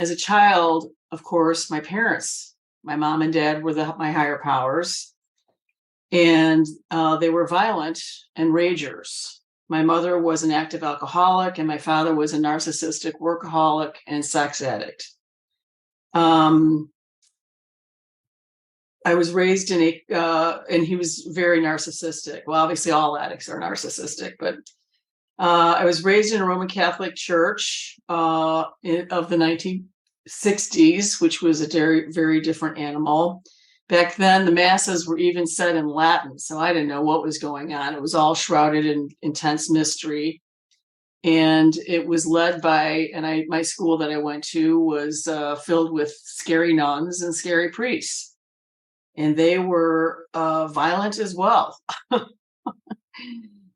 As a child, of course, my parents, my mom and dad were my higher powers, and they were violent and ragers. My mother was an active alcoholic, and my father was a narcissistic workaholic and sex addict. I was raised in and he was very narcissistic. Well, obviously all addicts are narcissistic, but I was raised in a Roman Catholic church of the 1960s, which was a very, very different animal. Back then, the masses were even said in Latin, so I didn't know what was going on. It was all shrouded in intense mystery. And it was led by, my school that I went to was filled with scary nuns and scary priests. And they were violent as well.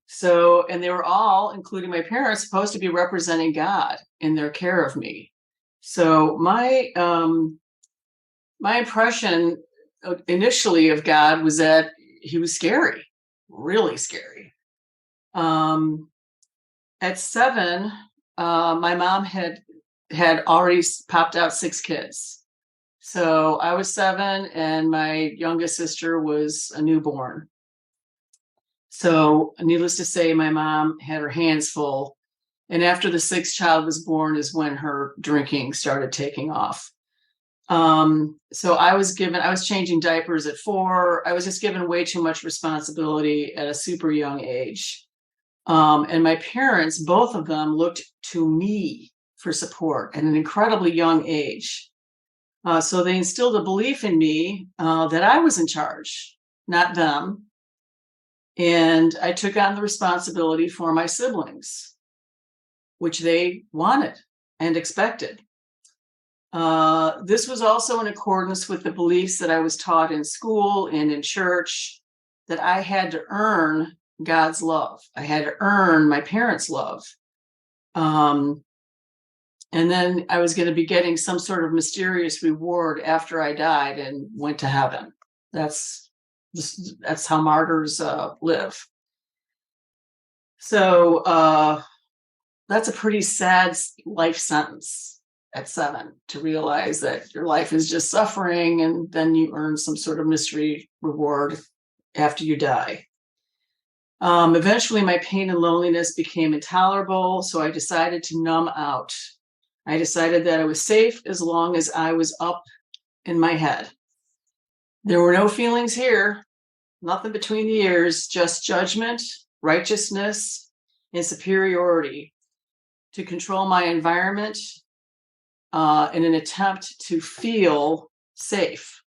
So, and they were all, including my parents, supposed to be representing God in their care of me. So my impression initially of God was that he was scary, really scary. At 7, my mom had already popped out 6 kids. So I was 7 and my youngest sister was a newborn. So needless to say, my mom had her hands full. And after the 6th child was born is when her drinking started taking off. So I was changing diapers at 4. I was just given way too much responsibility at a super young age. And my parents, both of them, looked to me for support at an incredibly young age. So they instilled a belief in me that I was in charge, not them. And I took on the responsibility for my siblings, which they wanted and expected. This was also in accordance with the beliefs that I was taught in school and in church, that I had to earn God's love. I had to earn my parents' love. And then I was going to be getting some sort of mysterious reward after I died and went to heaven. That's how martyrs live. So that's a pretty sad life sentence at 7, to realize that your life is just suffering and then you earn some sort of mystery reward after you die. Eventually, my pain and loneliness became intolerable, so I decided to numb out. I decided that I was safe as long as I was up in my head. There were no feelings here, nothing between the ears, just judgment, righteousness, and superiority to control my environment in an attempt to feel safe.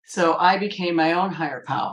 So I became my own higher power.